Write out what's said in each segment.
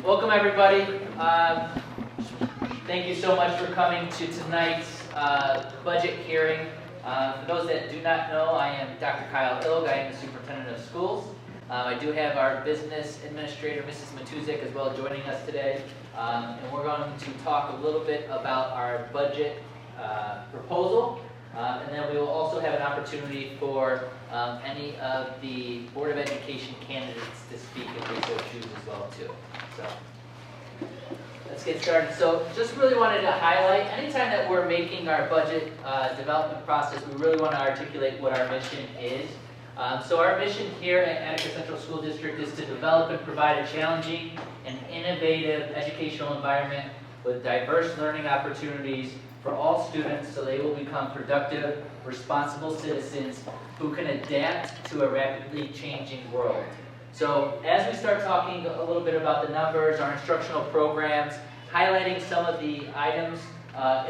Welcome everybody. Thank you so much for coming to tonight's budget hearing. For those that do not know, I am Dr. Kiel. I am the Superintendent of Schools. I do have our Business Administrator, Mrs. Matuszak, as well joining us today. And we're going to talk a little bit about our budget proposal. And then we will also have an opportunity for any of the Board of Education candidates to speak if they so choose as well too. So let's get started. So just really wanted to highlight, anytime that we're making our budget development process, we really want to articulate what our mission is. So our mission here at Attica Central School District is to develop and provide a challenging and innovative educational environment with diverse learning opportunities for all students so they will become productive, responsible citizens who can adapt to a rapidly changing world. So as we start talking a little bit about the numbers, our instructional programs, highlighting some of the items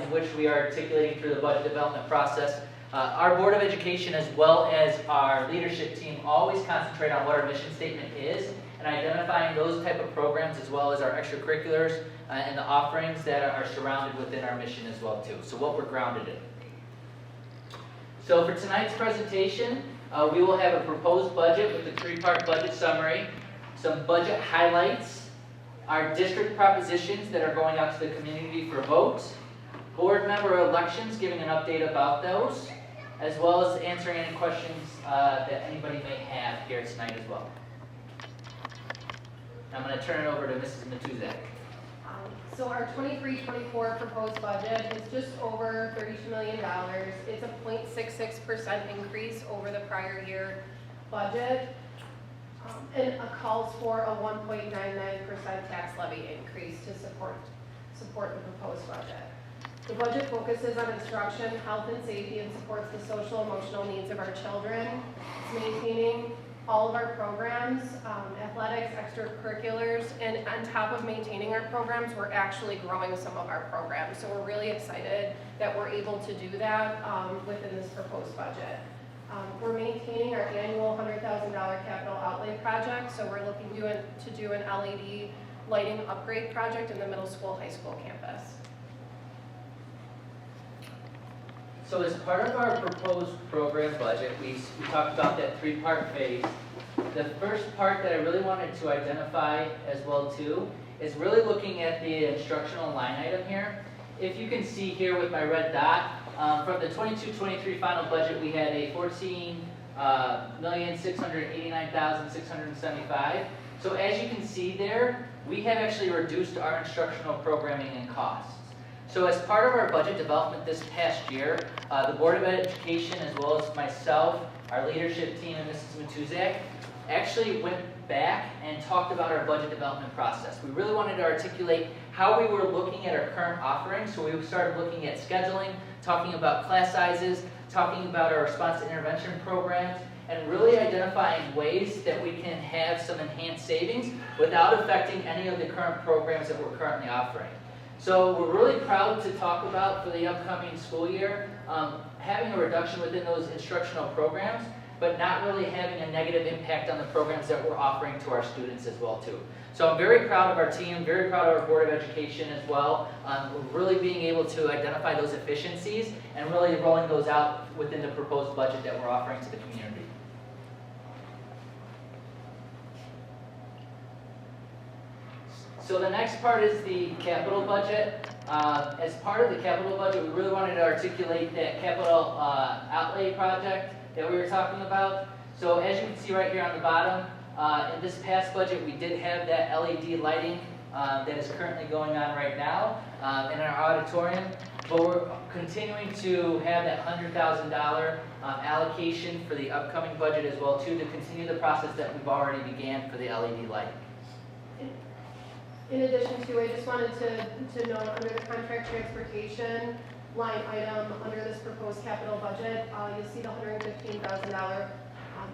in which we are articulating through the budget development process, our Board of Education as well as our leadership team always concentrate on what our mission statement is and identifying those type of programs as well as our extracurriculars and the offerings that are surrounded within our mission as well too. So what we're grounded in. So for tonight's presentation, we will have a proposed budget with a three-part budget summary, some budget highlights, our district propositions that are going out to the community for votes, board member elections, giving an update about those, as well as answering any questions that anybody may have here tonight as well. I'm going to turn it over to Mrs. Matuszak. So our 23-24 proposed budget is just over $32 million. It's a 0.66% increase over the prior year budget, and it calls for a 1.99% tax levy increase to support the proposed budget. The budget focuses on instruction, health and safety, and supports the social emotional needs of our children. It's maintaining all of our programs, athletics, extracurriculars, and on top of maintaining our programs, we're actually growing some of our programs. So we're really excited that we're able to do that within this proposed budget. We're maintaining our annual $100,000 capital outlay project, so we're looking to do an LED lighting upgrade project in the middle school, high school campus. So as part of our proposed program budget, we talked about that three-part phase. The first part that I really wanted to identify as well too is really looking at the instructional line item here. If you can see here with my red dot, from the 22-23 final budget we had a $14,689,675. So as you can see there, we have actually reduced our instructional programming and costs. So as part of our budget development this past year, the Board of Education as well as myself, our leadership team and Mrs. Matuszak actually went back and talked about our budget development process. We really wanted to articulate how we were looking at our current offerings. So we started looking at scheduling, talking about class sizes, talking about our response to intervention programs, and really identifying ways that we can have some enhanced savings without affecting any of the current programs that we're currently offering. So we're really proud to talk about for the upcoming school year, having a reduction within those instructional programs, but not really having a negative impact on the programs that we're offering to our students as well too. So I'm very proud of our team, very proud of our Board of Education as well. We're really being able to identify those efficiencies and really rolling those out within the proposed budget that we're offering to the community. So the next part is the capital budget. As part of the capital budget, we really wanted to articulate that capital outlay project that we were talking about. So as you can see right here on the bottom, in this past budget, we did have that LED lighting that is currently going on right now in our auditorium. But we're continuing to have that $100,000 allocation for the upcoming budget as well too, to continue the process that we've already began for the LED lighting. In addition to, I just wanted to note under the contract transportation line item under this proposed capital budget, you'll see the $115,000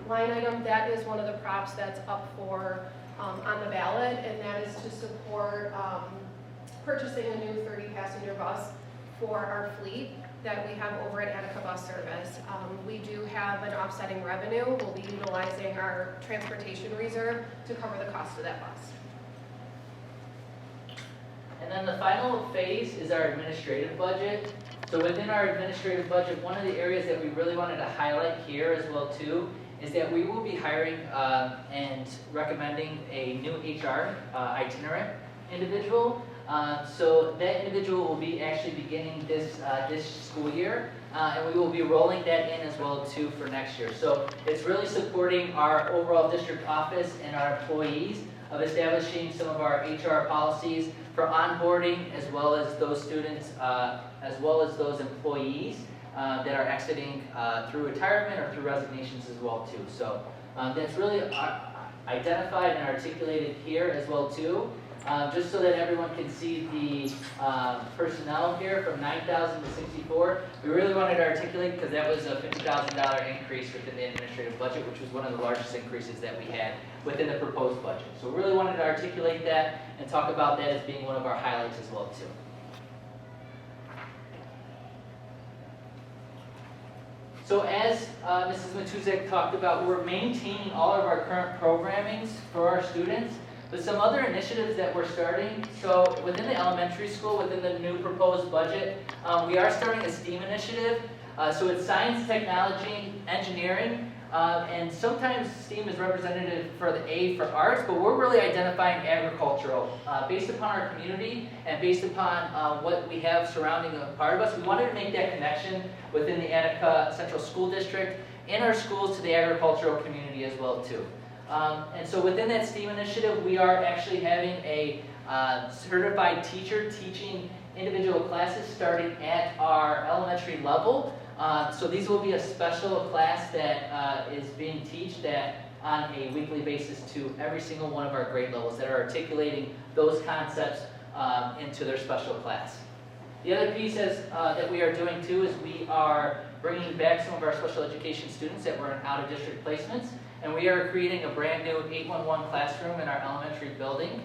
line item. That is one of the props that's up for on the ballot, and that is to support purchasing a new 30-passenger bus for our fleet that we have over at Attica Bus Service. We do have an offsetting revenue. We'll be utilizing our transportation reserve to cover the cost of that bus. then the final phase is our administrative budget. So within our administrative budget, one of the areas that we really wanted to highlight here as well too is that we will be hiring and recommending a new HR itinerant individual. So that individual will be actually beginning this school year, and we will be rolling that in as well too for next year. So it's really supporting our overall district office and our employees of establishing some of our HR policies for onboarding, as well as those students, as well as those employees that are exiting through retirement or through resignations as well too. So that's really identified and articulated here as well too. Just so that everyone can see the personnel here from 9,000 to 64. We really wanted to articulate because that was a $50,000 increase within the administrative budget, which was one of the largest increases that we had within the proposed budget. So we really wanted to articulate that and talk about that as being one of our highlights as well too. So as Mrs. Matuszak talked about, we're maintaining all of our current programmings for our students. But some other initiatives that we're starting, so within the elementary school, within the new proposed budget, we are starting a STEAM initiative. So it's science, technology, engineering, and sometimes STEAM is representative for the A for arts, but we're really identifying agricultural. Based upon our community and based upon what we have surrounding a part of us, we wanted to make that connection within the Attica Central School District in our schools to the agricultural community as well too. And so within that STEAM initiative, we are actually having a certified teacher teaching individual classes starting at our elementary level. So these will be a special class that is being taught on a weekly basis to every single one of our grade levels that are articulating those concepts into their special class. The other piece that we are doing too is we are bringing back some of our special education students that were in out-of-district placements. And we are creating a brand new 811 classroom in our elementary building.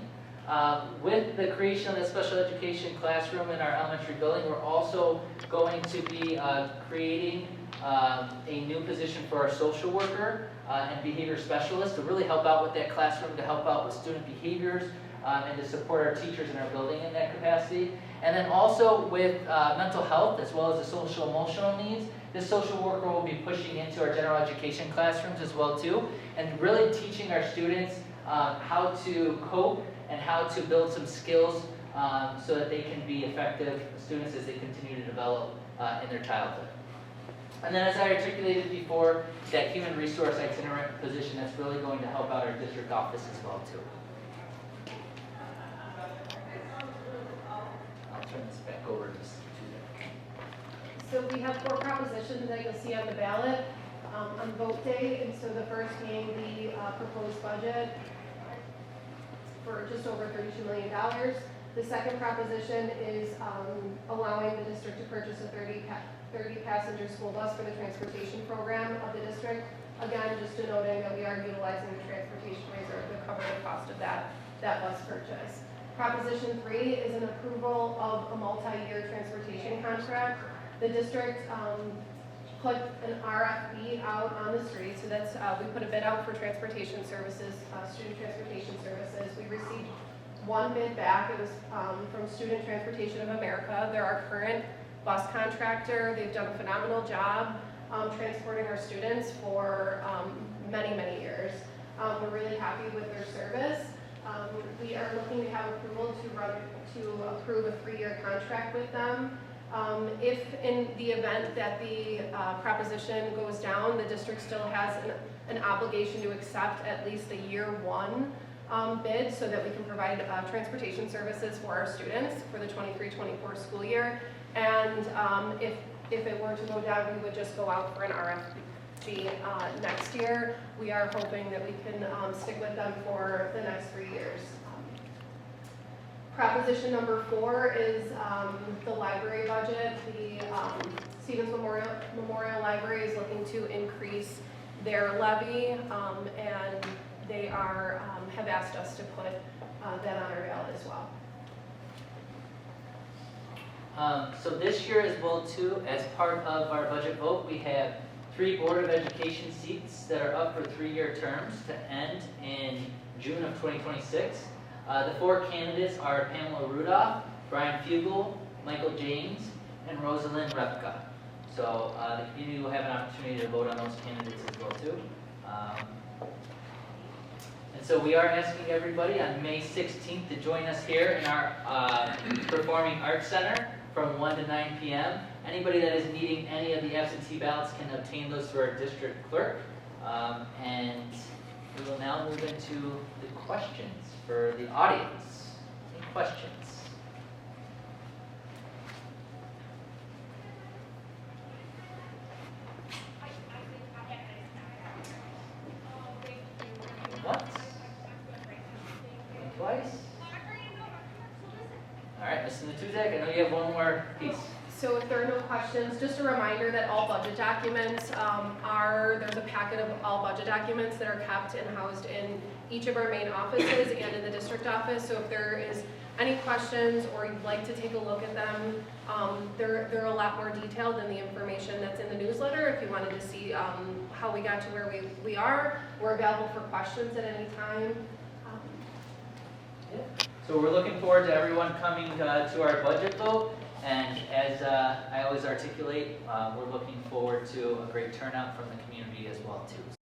With the creation of the special education classroom in our elementary building, we're also going to be creating a new position for our social worker and behavior specialist to really help out with that classroom, to help out with student behaviors, and to support our teachers in our building in that capacity. And then also with mental health as well as the social emotional needs, this social worker will be pushing into our general education classrooms as well too, and really teaching our students how to cope and how to build some skills so that they can be effective students as they continue to develop in their childhood. And then as I articulated before, that human resource itinerant position that's really going to help out our district office as well too. I'll turn this back over to Ms. Matuszak. So we have 4 propositions that you'll see on the ballot on vote day. And so the first being the proposed budget for just over $32 million. The second proposition is allowing the district to purchase a 30-passenger school bus for the transportation program of the district. Again, just denoting that we are utilizing the transportation reserve to cover the cost of that bus purchase. Proposition 3 is an approval of a multi-year transportation contract. The district put an RFP out on the street, so that's we put a bid out for transportation services, student transportation services. We received 1 bid back. It was from Student Transportation of America. They're our current bus contractor. They've done a phenomenal job transporting our students for many, many years. We're really happy with their service. We are looking to have approval to approve a 3-year contract with them. If in the event that the proposition goes down, the district still has an obligation to accept at least a year 1 bid so that we can provide transportation services for our students for the 23-24 school year. And if it were to go down, we would just go out for an RFP next year. We are hoping that we can stick with them for the next 3 years. Proposition number 4 is the library budget. The Stevens Memorial Library is looking to increase their levy, and they have asked us to put that on our ballot as well. So this year as well too, as part of our budget vote, we have 3 Board of Education seats that are up for 3-year terms to end in June of 2026. The 4 candidates are Pamela Rudolph, Brian Fugel, Michael James, and Rosalind Repka. So the community will have an opportunity to vote on those candidates as well too. And so we are asking everybody on May 16th to join us here in our Performing Arts Center from 1 to 9 p.m. Anybody that is needing any of the absentee ballots can obtain those through our district clerk. And we will now move into the questions for the audience. Any questions? Once? Twice? All right, Mr. Matuszak, I know you have one more piece. So if there are no questions, just a reminder that all budget documents there's a packet of all budget documents that are kept and housed in each of our main offices and in the district office. So if there is any questions or you'd like to take a look at them, they're a lot more detailed than the information that's in the newsletter. If you wanted to see how we got to where we are, we're available for questions at any time. So we're looking forward to everyone coming to our budget vote. And as I always articulate, we're looking forward to a great turnout from the community as well too.